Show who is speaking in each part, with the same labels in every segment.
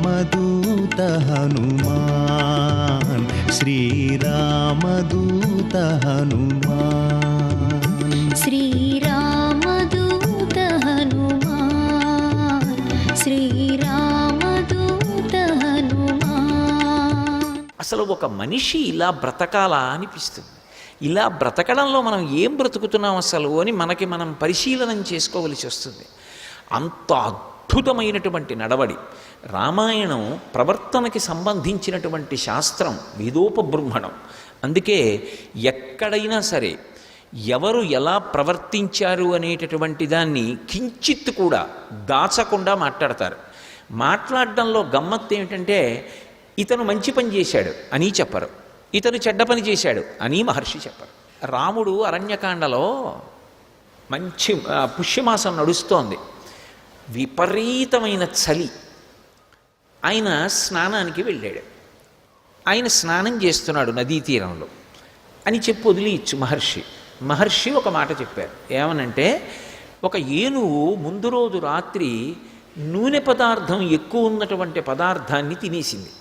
Speaker 1: శ్రీరామదూత హనుమాన్, శ్రీరామదూత హనుమాన్,
Speaker 2: శ్రీరామదూత హనుమాన్, శ్రీరామదూత హనుమాన్.
Speaker 3: అసలు ఒక మనిషి ఇలా బ్రతకాలా అనిపిస్తుంది. ఇలా బ్రతకడంలో మనం ఏం బ్రతుకుతున్నాం అసలు అని మనకి మనం పరిశీలనం చేసుకోవలసి వస్తుంది. అంత అద్భుతమైనటువంటి నడవడి. రామాయణం ప్రవర్తనకి సంబంధించినటువంటి శాస్త్రం, వేదోపబృంహణం. అందుకే ఎక్కడైనా సరే ఎవరు ఎలా ప్రవర్తించారు అనేటటువంటి దాన్ని కించిత్ కూడా దాచకుండా మాట్లాడతారు. మాట్లాడడంలో గమ్మత్తు ఏమిటంటే ఇతను మంచి పని చేశాడు అని చెప్పరు, ఇతను చెడ్డ పని చేశాడు అని మహర్షి చెప్పరు. రాముడు అరణ్యకాండలో మంచి పుష్యమాసం నడుస్తోంది, విపరీతమైన చలి. ఆయన స్నానానికి వెళ్ళాడు. ఆయన స్నానం చేస్తున్నాడు నదీ తీరంలో అని చెప్పి వదిలియచ్చు మహర్షి. మహర్షి ఒక మాట చెప్పారు. ఏమనంటే, ఒక ఏనుగు ముందు రోజు రాత్రి నూనె పదార్థం ఎక్కువ ఉన్నటువంటి పదార్థాన్ని తినేసింది.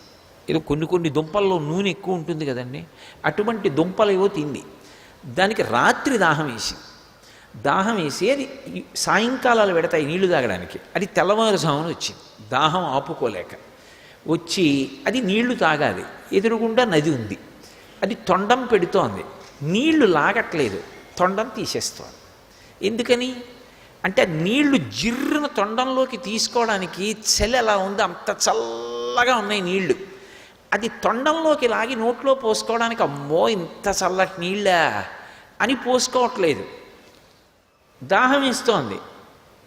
Speaker 3: ఏదో కొన్ని దుంపల్లో నూనె ఎక్కువ ఉంటుంది కదండి, అటువంటి దుంపలేవో తింది. దానికి రాత్రి దాహం వేసి అది సాయంకాలాలు పెడతాయి నీళ్లు తాగడానికి. అది తెల్లవారుజామున వచ్చింది, దాహం ఆపుకోలేక వచ్చి అది నీళ్లు తాగాలి. ఎదురుగుండా నది ఉంది, అది తొండం పెడుతోంది, నీళ్లు లాగట్లేదు, తొండం తీసేస్తోంది. ఎందుకని అంటే నీళ్లు జిర్రున తొండంలోకి తీసుకోవడానికి చలి ఎలా ఉంది, అంత చల్లగా ఉన్నాయి నీళ్లు. అది తొండంలోకి లాగి నోట్లో పోసుకోవడానికి అమ్మో ఇంత చల్లటి నీళ్ళా అని పోసుకోవట్లేదు. దాహం వేస్తోంది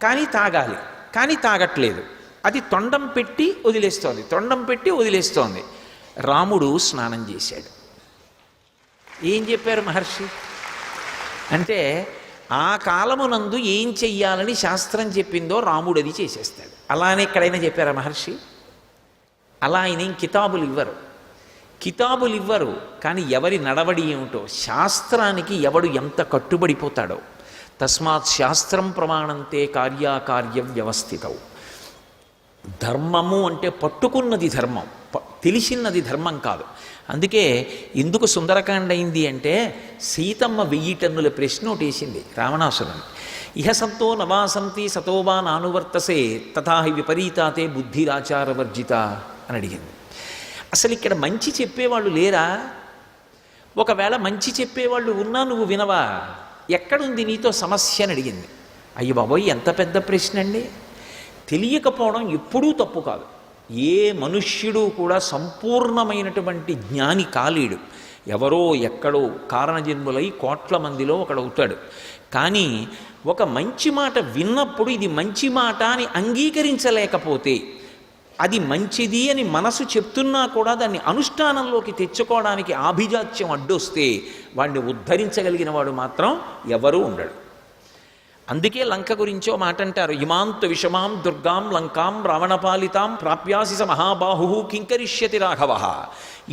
Speaker 3: కానీ తాగాలి, కానీ తాగట్లేదు. అది తొండం పెట్టి వదిలేస్తోంది. రాముడు స్నానం చేశాడు. ఏం చెప్పారు మహర్షి అంటే, ఆ కాలమునందు ఏం చెయ్యాలని శాస్త్రం చెప్పిందో రాముడు అది చేసేస్తాడు. అలానే ఎక్కడైనా చెప్పారా మహర్షి? అలా ఆయన ఏం కితాబులు ఇవ్వరు. కానీ ఎవరి నడవడి ఏమిటో, శాస్త్రానికి ఎవడు ఎంత కట్టుబడిపోతాడో. తస్మాత్ శాస్త్రం ప్రమాణంతే కార్యాకార్య వ్యవస్థితవు. ధర్మము అంటే పట్టుకున్నది ధర్మం, తెలిసినది ధర్మం కాదు. అందుకే ఎందుకు సుందరకాండ అయింది అంటే, సీతమ్మ 1000 టన్నుల ప్రశ్న ఒకటేసింది రావణాసురుని. ఇహ సంతో నవాసంతి సతోవా నానువర్తసే తథాహి విపరీతాతే బుద్ధిరాచారవర్జిత అని అడిగింది. అసలు ఇక్కడ మంచి చెప్పేవాళ్ళు లేరా? ఒకవేళ మంచి చెప్పేవాళ్ళు ఉన్నా నువ్వు వినవా? ఎక్కడుంది నీతో సమస్య అని అడిగింది. అయ్య బాబోయ్, ఎంత పెద్ద ప్రశ్న అండి. తెలియకపోవడం ఎప్పుడూ తప్పు కాదు. ఏ మనుష్యుడు కూడా సంపూర్ణమైనటువంటి జ్ఞాని కాలేడు. ఎవరో ఎక్కడో కారణజన్ములై కోట్ల మందిలో ఒకడవుతాడు. కానీ ఒక మంచి మాట విన్నప్పుడు ఇది మంచి మాట అని అంగీకరించలేకపోతే, అది మంచిది అని మనసు చెప్తున్నా కూడా దాన్ని అనుష్ఠానంలోకి తెచ్చుకోవడానికి ఆభిజాత్యం అడ్డొస్తే వాడిని ఉద్ధరించగలిగిన వాడు మాత్రం ఎవరూ ఉండడు. అందుకే లంక గురించో మాట అంటారు, ఇమాంతు విషమాం దుర్గాం లంకాం రావణపాలితాం ప్రాప్యాసి స మహాబాహు కింకరిష్యతి రాఘవ.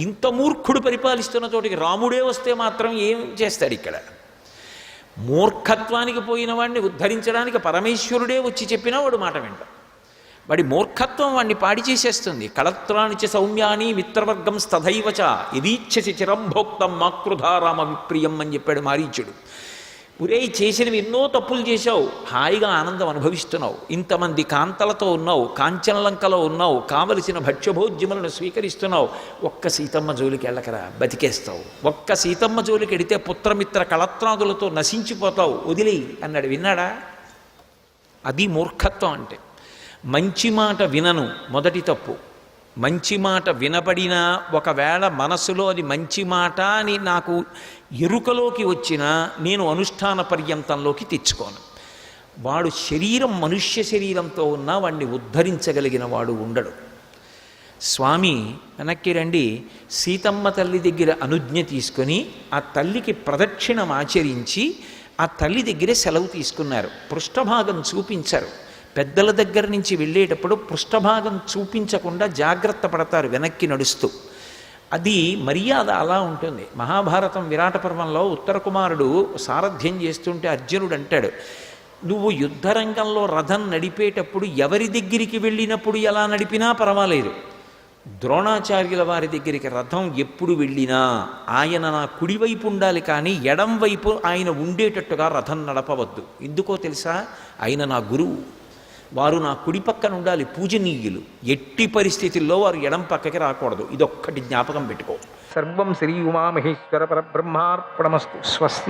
Speaker 3: ఇంత మూర్ఖుడు పరిపాలిస్తున్న చోటికి రాముడే వస్తే మాత్రం ఏం చేస్తాడు? ఇక్కడ మూర్ఖత్వానికి పోయిన వాడిని ఉద్ధరించడానికి పరమేశ్వరుడే వచ్చి చెప్పినా వాడు మాట వింట. వాడి మూర్ఖత్వం వాడిని పాడి చేసేస్తుంది. కళత్రానిచ సౌమ్యాని మిత్రవర్గం స్తథైవచ యదీచ్ఛసి చిరంభోక్తం మాకృధారామ విప్రియం అని చెప్పాడు మారీచుడు. ఒరే, చేసినవి ఎన్నో తప్పులు చేశావు, హాయిగా ఆనందం అనుభవిస్తున్నావు, ఇంతమంది కాంతలతో ఉన్నావు, కాంచనలంకలో ఉన్నావు, కావలసిన భక్ష్యభోజ్యములను స్వీకరిస్తున్నావు, ఒక్క సీతమ్మ జోలికి వెళ్ళకరా, బతికేస్తావు. ఒక్క సీతమ్మ జోలికి ఎడితే పుత్రమిత్ర కళత్రాదులతో నశించిపోతావు, వదిలి అన్నాడు. విన్నాడా? అది మూర్ఖత్వం అంటే. మంచి మాట వినను మొదటి తప్పు. మంచి మాట వినబడినా ఒకవేళ మనసులో అది మంచి మాట అని నాకు ఎరుకలోకి వచ్చినా నేను అనుష్ఠాన పర్యంతంలోకి తెచ్చుకోను. వాడు శరీరం మనుష్య శరీరంతో ఉన్నా వాడిని ఉద్ధరించగలిగిన వాడు ఉండడు. స్వామి వెనక్కి రండి, సీతమ్మ తల్లి దగ్గర అనుజ్ఞ తీసుకొని ఆ తల్లికి ప్రదక్షిణం ఆచరించి ఆ తల్లి దగ్గరే సెలవు తీసుకున్నారు. పృష్ఠభాగం చూపించారు. పెద్దల దగ్గర నుంచి వెళ్ళేటప్పుడు పృష్ఠభాగం చూపించకుండా జాగ్రత్త పడతారు వెనక్కి నడుస్తూ. అది మర్యాద అలా ఉంటుంది. మహాభారతం విరాట పర్వంలో ఉత్తర కుమారుడు సారథ్యం చేస్తుంటే అర్జునుడు అంటాడు, నువ్వు యుద్ధరంగంలో రథం నడిపేటప్పుడు ఎవరి దగ్గరికి వెళ్ళినప్పుడు ఎలా నడిపినా పర్వాలేదు, ద్రోణాచార్యుల వారి దగ్గరికి రథం ఎప్పుడు వెళ్ళినా ఆయన నా కుడివైపు ఉండాలి, కానీ ఎడం వైపు ఆయన ఉండేటట్టుగా రథం నడపవద్దు. ఎందుకో తెలుసా? ఆయన నా గురువు, వారు నా కుడి పక్కన ఉండాలి, పూజనీయులు. ఎట్టి పరిస్థితుల్లో వారు ఎడం పక్కకి రాకూడదు. ఇదొక్కటి జ్ఞాపకం పెట్టుకో. సర్వం శ్రీ ఉమామహేశ్వర పరబ్రహ్మార్పణమస్తు. స్వస్తి.